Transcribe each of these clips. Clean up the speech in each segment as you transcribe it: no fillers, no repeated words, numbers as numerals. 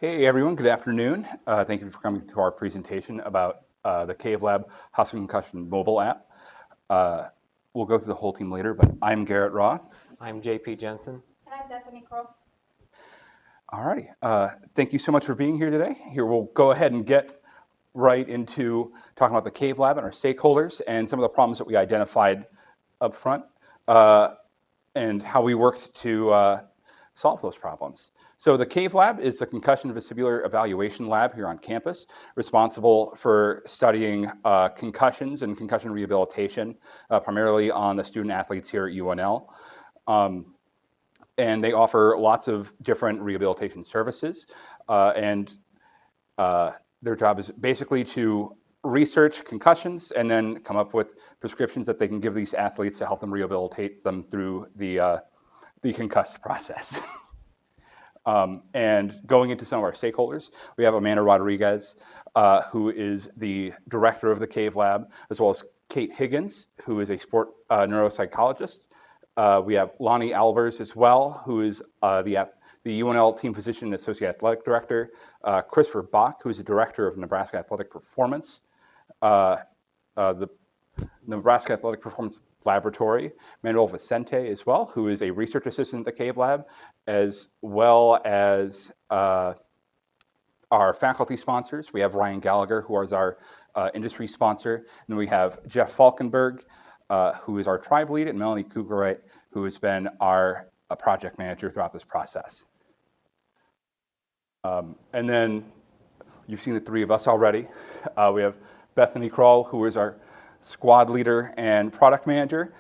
Hey everyone, good afternoon. Thank you for coming to our presentation about the CAVE Lab Hospital Concussion mobile app. We'll go through the whole team later, but I'm Garrett Roth. I'm JP Jensen. And I'm Bethany Kroll. Alrighty, thank you so much for being here today. Here we'll go ahead and get right into talking about the CAVE Lab and our stakeholders and some of the problems that we identified up front and how we worked to solve those problems. So the CAVE Lab is the Concussion Vestibular Evaluation Lab here on campus, responsible for studying concussions and concussion rehabilitation, primarily on the student athletes here at UNL. And they offer lots of different rehabilitation services. And their job is basically to research concussions and then come up with prescriptions that they can give these athletes to help them rehabilitate them through the concussed process. And going into some of our stakeholders, we have Amanda Rodriguez, who is the director of the CAVE Lab, as well as Kate Higgins, who is a sport neuropsychologist. We have Lonnie Albers as well, who is the UNL team physician and associate athletic director. Christopher Bach, who is the director of Nebraska Athletic Performance. The Nebraska Athletic Performance Laboratory, Manuel Vicente as well, who is a research assistant at the CAVE Lab, as well as our faculty sponsors. We have Ryan Gallagher, who is our industry sponsor. And then we have Jeff Falkenberg, who is our tribe lead, and Melanie Kuglerite, who has been our project manager throughout this process. And then you've seen the three of us already. We have Bethany Kroll, who is our squad leader and product manager.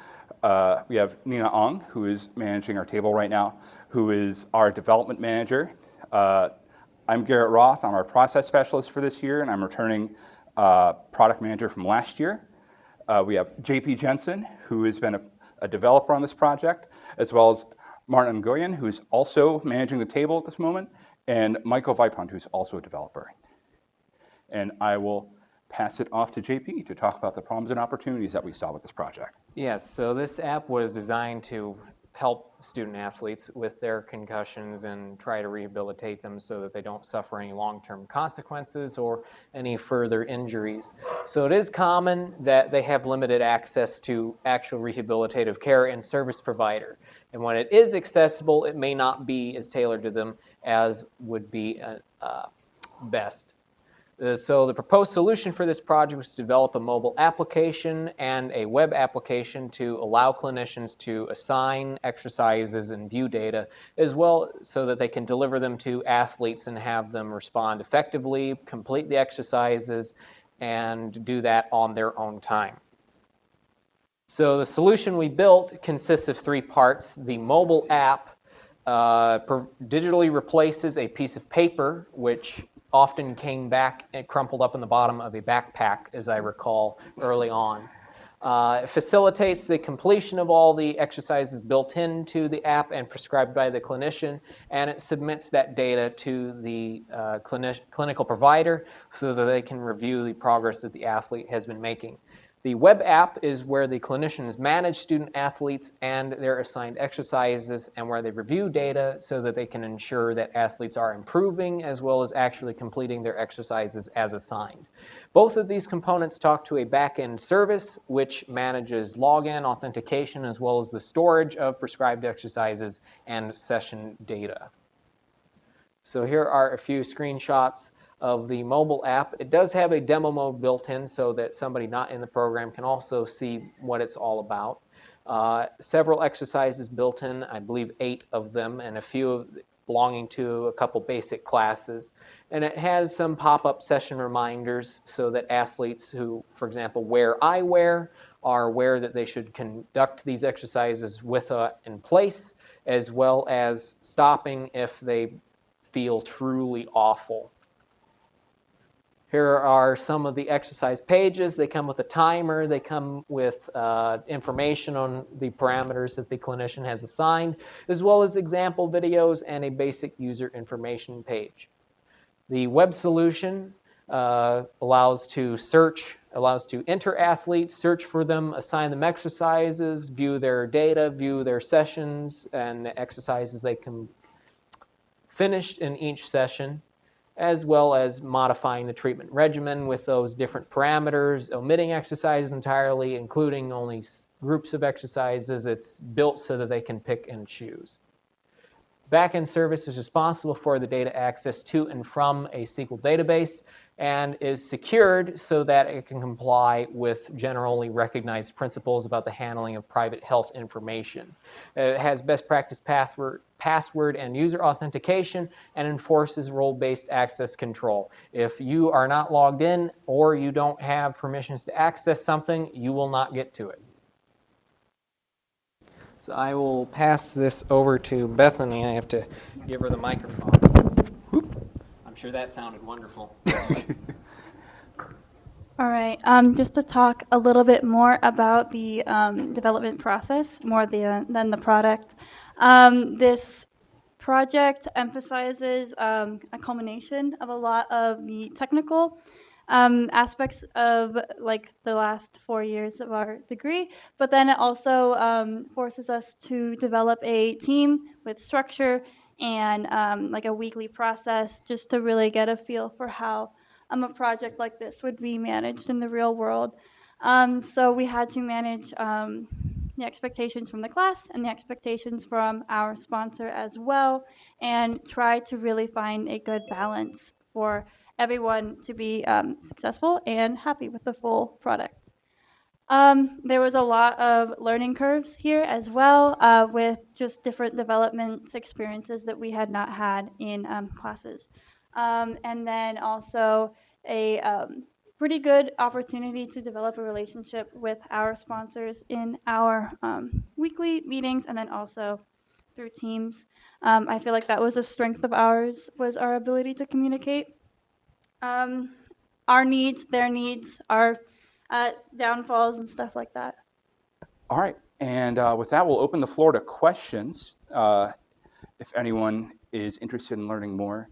We have Nina Ong, who is managing our table right now, who is our development manager. I'm Garrett Roth. I'm our process specialist for this year, and I'm returning product manager from last year. We have JP Jensen, who has been a developer on this project, as well as Martin Ngoyen, who is also managing the table at this moment, and Michael Vipond, who's also a developer. And I will pass it off to JP to talk about the problems and opportunities that we saw with this project. Yes, so this app was designed to help student athletes with their concussions and try to rehabilitate them so that they don't suffer any long-term consequences or any further injuries. So it is common that they have limited access to actual rehabilitative care and service provider. And when it is accessible, it may not be as tailored to them as would be best. So the proposed solution for this project was to develop a mobile application and a web application to allow clinicians to assign exercises and view data, as well so that they can deliver them to athletes and have them respond effectively, complete the exercises, and do that on their own time. So the solution we built consists of three parts. The mobile app digitally replaces a piece of paper, which often came back and crumpled up in the bottom of a backpack, as I recall, early on. It facilitates the completion of all the exercises built into the app and prescribed by the clinician, and it submits that data to the clinical provider so that they can review the progress that the athlete has been making. The web app is where the clinicians manage student athletes and their assigned exercises and where they review data so that they can ensure that athletes are improving as well as actually completing their exercises as assigned. Both of these components talk to a back-end service which manages login, authentication, as well as the storage of prescribed exercises and session data. So here are a few screenshots of the mobile app. It does have a demo mode built in so that somebody not in the program can also see what it's all about. Several exercises built in, I believe 8 of them, and a few belonging to a couple basic classes. And it has some pop-up session reminders so that athletes who, for example, wear eyewear are aware that they should conduct these exercises with in place, as well as stopping if they feel truly awful. Here are some of the exercise pages. They come with a timer. They come with information on the parameters that the clinician has assigned, as well as example videos and a basic user information page. The web solution allows to enter athletes, search for them, assign them exercises, view their data, view their sessions, and the exercises they can finish in each session. as well as modifying the treatment regimen with those different parameters, omitting exercises entirely, including only groups of exercises. It's built so that they can pick and choose. Backend service is responsible for the data access to and from a SQL database and is secured so that it can comply with generally recognized principles about the handling of private health information. It has best practice password and user authentication and enforces role-based access control. If you are not logged in or you don't have permissions to access something, you will not get to it. So I will pass this over to Bethany. I have to give her the microphone. Whoop. I'm sure that sounded wonderful. All right, just to talk a little bit more about the development process, more than the product. This project emphasizes a culmination of a lot of the technical aspects of like the last 4 years of our degree, but then it also forces us to develop a team with structure and like a weekly process just to really get a feel for how a project like this would be managed in the real world. So we had to manage the expectations from the class and the expectations from our sponsor as well, and try to really find a good balance for everyone to be successful and happy with the full product. There was a lot of learning curves here as well, with just different development experiences that we had not had in classes. And then also a pretty good opportunity to develop a relationship with our sponsors in our weekly meetings, and then also through Teams. I feel like that was a strength of ours, was our ability to communicate our needs, their needs, our downfalls and stuff like that. All right, and with that, we'll open the floor to questions. If anyone is interested in learning more,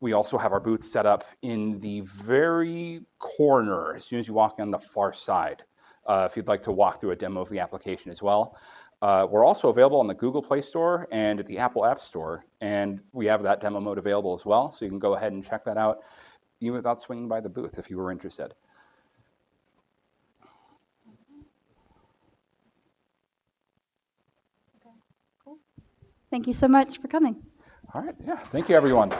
we also have our booth set up in the very corner as soon as you walk on the far side, if you'd like to walk through a demo of the application as well. We're also available on the Google Play Store and at the Apple App Store, and we have that demo mode available as well, so you can go ahead and check that out even without swinging by the booth if you were interested. Thank you so much for coming. All right, yeah, thank you, everyone.